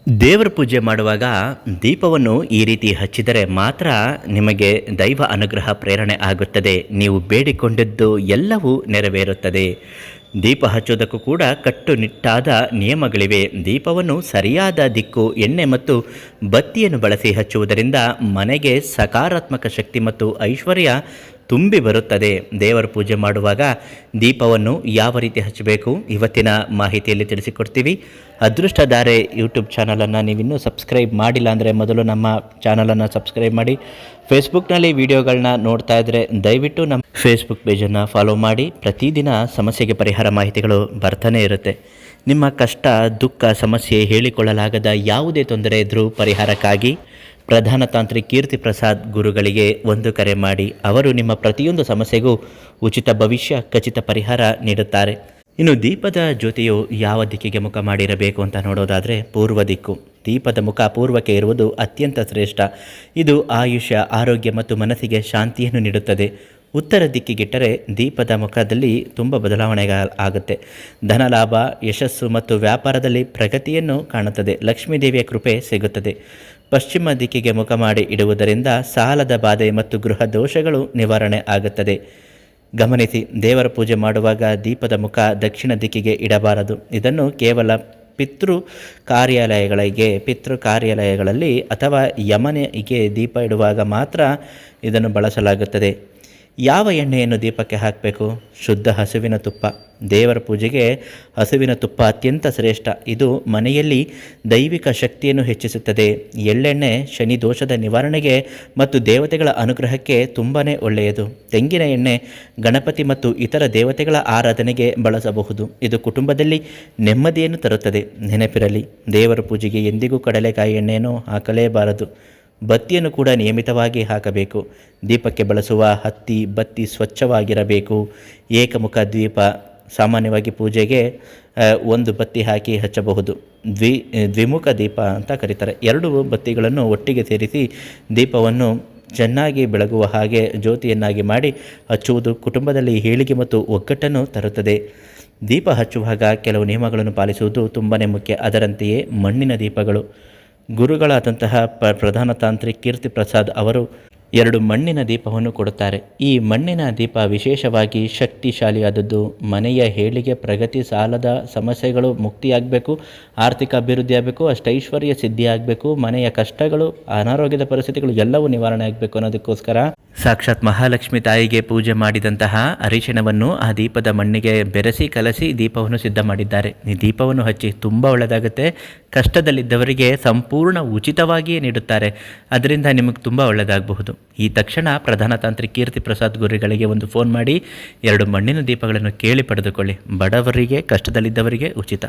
ದೇವರ ಪೂಜೆ ಮಾಡುವಾಗ ದೀಪವನ್ನು ಈ ರೀತಿ ಹಚ್ಚಿದರೆ ಮಾತ್ರ ನಿಮಗೆ ದೈವ ಅನುಗ್ರಹ ಪ್ರೇರಣೆ ಆಗುತ್ತದೆ. ನೀವು ಬೇಡಿಕೊಂಡದ್ದು ಎಲ್ಲವೂ ನೆರವೇರುತ್ತದೆ. ದೀಪ ಹಚ್ಚೋದಕ್ಕೂ ಕೂಡ ಕಟ್ಟುನಿಟ್ಟಾದ ನಿಯಮಗಳಿವೆ. ದೀಪವನ್ನು ಸರಿಯಾದ ದಿಕ್ಕು, ಎಣ್ಣೆ ಮತ್ತು ಬತ್ತಿಯನ್ನು ಬಳಸಿ ಹಚ್ಚುವುದರಿಂದ ಮನೆಗೆ ಸಕಾರಾತ್ಮಕ ಶಕ್ತಿ ಮತ್ತು ಐಶ್ವರ್ಯ ತುಂಬಿ ಬರುತ್ತದೆ. ದೇವರ ಪೂಜೆ ಮಾಡುವಾಗ ದೀಪವನ್ನು ಯಾವ ರೀತಿ ಹಚ್ಚಬೇಕು ಇವತ್ತಿನ ಮಾಹಿತಿಯಲ್ಲಿ ತಿಳಿಸಿಕೊಡ್ತೀವಿ. ಅದೃಷ್ಟಧಾರೆ ಯೂಟ್ಯೂಬ್ ಚಾನಲನ್ನು ನೀವಿನ್ನೂ ಸಬ್ಸ್ಕ್ರೈಬ್ ಮಾಡಿಲ್ಲ ಅಂದರೆ ಮೊದಲು ನಮ್ಮ ಚಾನಲನ್ನು ಸಬ್ಸ್ಕ್ರೈಬ್ ಮಾಡಿ. ಫೇಸ್ಬುಕ್ನಲ್ಲಿ ವಿಡಿಯೋಗಳನ್ನ ನೋಡ್ತಾ ಇದ್ದರೆ ದಯವಿಟ್ಟು ನಮ್ಮ ಫೇಸ್ಬುಕ್ ಪೇಜನ್ನು ಫಾಲೋ ಮಾಡಿ. ಪ್ರತಿದಿನ ಸಮಸ್ಯೆಗೆ ಪರಿಹಾರ ಮಾಹಿತಿಗಳು ಬರ್ತಾನೆ ಇರುತ್ತೆ. ನಿಮ್ಮ ಕಷ್ಟ, ದುಃಖ, ಸಮಸ್ಯೆ, ಹೇಳಿಕೊಳ್ಳಲಾಗದ ಯಾವುದೇ ತೊಂದರೆ ಇದ್ದರೂ ಪರಿಹಾರಕ್ಕಾಗಿ ಪ್ರಧಾನ ತಾಂತ್ರಿಕ್ ಕೀರ್ತಿ ಪ್ರಸಾದ್ ಗುರುಗಳಿಗೆ ಒಂದು ಕರೆ ಮಾಡಿ. ಅವರು ನಿಮ್ಮ ಪ್ರತಿಯೊಂದು ಸಮಸ್ಯೆಗೂ ಉಚಿತ ಭವಿಷ್ಯ, ಖಚಿತ ಪರಿಹಾರ ನೀಡುತ್ತಾರೆ. ಇನ್ನು ದೀಪದ ಜ್ಯೋತಿಯು ಯಾವ ದಿಕ್ಕಿಗೆ ಮುಖ ಮಾಡಿರಬೇಕು ಅಂತ ನೋಡೋದಾದರೆ ಪೂರ್ವ ದಿಕ್ಕು. ದೀಪದ ಮುಖ ಪೂರ್ವಕ್ಕೆ ಇರುವುದು ಅತ್ಯಂತ ಶ್ರೇಷ್ಠ. ಇದು ಆಯುಷ್ಯ, ಆರೋಗ್ಯ ಮತ್ತು ಮನಸ್ಸಿಗೆ ಶಾಂತಿಯನ್ನು ನೀಡುತ್ತದೆ. ಉತ್ತರ ದಿಕ್ಕಿಗಿಟ್ಟರೆ ದೀಪದ ಮುಖದಲ್ಲಿ ತುಂಬ ಬದಲಾವಣೆ ಆಗುತ್ತೆ. ಧನಲಾಭ, ಯಶಸ್ಸು ಮತ್ತು ವ್ಯಾಪಾರದಲ್ಲಿ ಪ್ರಗತಿಯನ್ನು ಕಾಣುತ್ತದೆ. ಲಕ್ಷ್ಮೀದೇವಿಯ ಕೃಪೆ ಸಿಗುತ್ತದೆ. ಪಶ್ಚಿಮ ದಿಕ್ಕಿಗೆ ಮುಖ ಮಾಡಿ ಇಡುವುದರಿಂದ ಸಾಲದ ಬಾಧೆ ಮತ್ತು ಗೃಹ ದೋಷಗಳು ನಿವಾರಣೆ ಆಗುತ್ತದೆ. ಗಮನಿಸಿ, ದೇವರ ಪೂಜೆ ಮಾಡುವಾಗ ದೀಪದ ಮುಖ ದಕ್ಷಿಣ ದಿಕ್ಕಿಗೆ ಇಡಬಾರದು. ಇದನ್ನು ಕೇವಲ ಪಿತೃ ಕಾರ್ಯಾಲಯಗಳಲ್ಲಿ ಅಥವಾ ಯಮನಿಗೆ ದೀಪ ಇಡುವಾಗ ಮಾತ್ರ ಇದನ್ನು ಬಳಸಲಾಗುತ್ತದೆ. ಯಾವ ಎಣ್ಣೆಯನ್ನು ದೀಪಕ್ಕೆ ಹಾಕಬೇಕು? ಶುದ್ಧ ಹಸುವಿನ ತುಪ್ಪ. ದೇವರ ಪೂಜೆಗೆ ಹಸುವಿನ ತುಪ್ಪ ಅತ್ಯಂತ ಶ್ರೇಷ್ಠ. ಇದು ಮನೆಯಲ್ಲಿ ದೈವಿಕ ಶಕ್ತಿಯನ್ನು ಹೆಚ್ಚಿಸುತ್ತದೆ. ಎಳ್ಳೆಣ್ಣೆ ಶನಿ ದೋಷದ ನಿವಾರಣೆಗೆ ಮತ್ತು ದೇವತೆಗಳ ಅನುಗ್ರಹಕ್ಕೆ ತುಂಬಾ ಒಳ್ಳೆಯದು. ತೆಂಗಿನ ಎಣ್ಣೆ ಗಣಪತಿ ಮತ್ತು ಇತರ ದೇವತೆಗಳ ಆರಾಧನೆಗೆ ಬಳಸಬಹುದು. ಇದು ಕುಟುಂಬದಲ್ಲಿ ನೆಮ್ಮದಿಯನ್ನು ತರುತ್ತದೆ. ನೆನಪಿರಲಿ, ದೇವರ ಪೂಜೆಗೆ ಎಂದಿಗೂ ಕಡಲೆಕಾಯಿ ಎಣ್ಣೆಯನ್ನು ಹಾಕಲೇಬಾರದು. ಬತ್ತಿಯನ್ನು ಕೂಡ ನಿಯಮಿತವಾಗಿ ಹಾಕಬೇಕು. ದೀಪಕ್ಕೆ ಬಳಸುವ ಹತ್ತಿ, ಬತ್ತಿ ಸ್ವಚ್ಛವಾಗಿರಬೇಕು. ಏಕಮುಖ ದೀಪ. ಸಾಮಾನ್ಯವಾಗಿ ಪೂಜೆಗೆ ಒಂದು ಬತ್ತಿ ಹಾಕಿ ಹಚ್ಚಬಹುದು. ದ್ವಿಮುಖ ದೀಪ ಅಂತ ಕರೀತಾರೆ. ಎರಡು ಬತ್ತಿಗಳನ್ನು ಒಟ್ಟಿಗೆ ಸೇರಿಸಿ ದೀಪವನ್ನು ಚೆನ್ನಾಗಿ ಬೆಳಗುವ ಹಾಗೆ ಜ್ಯೋತಿಯನ್ನಾಗಿ ಮಾಡಿ ಹಚ್ಚುವುದು ಕುಟುಂಬದಲ್ಲಿ ಏಳಿಗೆ ಮತ್ತು ಒಗ್ಗಟ್ಟನ್ನು ತರುತ್ತದೆ. ದೀಪ ಹಚ್ಚುವಾಗ ಕೆಲವು ನಿಯಮಗಳನ್ನು ಪಾಲಿಸುವುದು ತುಂಬಾ ಮುಖ್ಯ. ಅದರಂತೆಯೇ ಮಣ್ಣಿನ ದೀಪಗಳು. ಗುರುಗಳಾದಂತಹ ಪ್ರಧಾನ ತಾಂತ್ರಿಕ್ ಕೀರ್ತಿ ಪ್ರಸಾದ್ ಅವರು 2 ಮಣ್ಣಿನ ದೀಪವನ್ನು ಕೊಡುತ್ತಾರೆ. ಈ ಮಣ್ಣಿನ ದೀಪ ವಿಶೇಷವಾಗಿ ಶಕ್ತಿಶಾಲಿಯಾದದ್ದು. ಮನೆಯ ಏಳಿಗೆ, ಪ್ರಗತಿ, ಸಾಲದ ಸಮಸ್ಯೆಗಳು ಮುಕ್ತಿಯಾಗಬೇಕು, ಆರ್ಥಿಕ ಅಭಿವೃದ್ಧಿ ಆಗಬೇಕು, ಅಷ್ಟೈಶ್ವರ್ಯ ಸಿದ್ಧಿ ಆಗಬೇಕು, ಮನೆಯ ಕಷ್ಟಗಳು, ಅನಾರೋಗ್ಯದ ಪರಿಸ್ಥಿತಿಗಳು ಎಲ್ಲವೂ ನಿವಾರಣೆ ಆಗಬೇಕು ಅನ್ನೋದಕ್ಕೋಸ್ಕರ ಸಾಕ್ಷಾತ್ ಮಹಾಲಕ್ಷ್ಮಿ ತಾಯಿಗೆ ಪೂಜೆ ಮಾಡಿದಂತಹ ಅರಿಶಿಣವನ್ನು ಆ ದೀಪದ ಮಣ್ಣಿಗೆ ಬೆರೆಸಿ ಕಲಸಿ ದೀಪವನ್ನು ಸಿದ್ಧ ಮಾಡಿದ್ದಾರೆ. ಈ ದೀಪವನ್ನು ಹಚ್ಚಿ ತುಂಬ ಒಳ್ಳೆಯದಾಗುತ್ತೆ. ಕಷ್ಟದಲ್ಲಿದ್ದವರಿಗೆ ಸಂಪೂರ್ಣ ಉಚಿತವಾಗಿಯೇ ನೀಡುತ್ತಾರೆ. ಅದರಿಂದ ನಿಮಗೆ ತುಂಬ ಒಳ್ಳೆಯದಾಗಬಹುದು. ಈ ತಕ್ಷಣ ಪ್ರಧಾನ ತಾಂತ್ರಿಕ್ ಕೀರ್ತಿ ಪ್ರಸಾದ್ ಗುರುಗಳಿಗೆ ಒಂದು ಫೋನ್ ಮಾಡಿ 2 ಮಣ್ಣಿನ ದೀಪಗಳನ್ನು ಕೇಳಿ ಪಡೆದುಕೊಳ್ಳಿ. ಬಡವರಿಗೆ, ಕಷ್ಟದಲ್ಲಿದ್ದವರಿಗೆ ಉಚಿತ.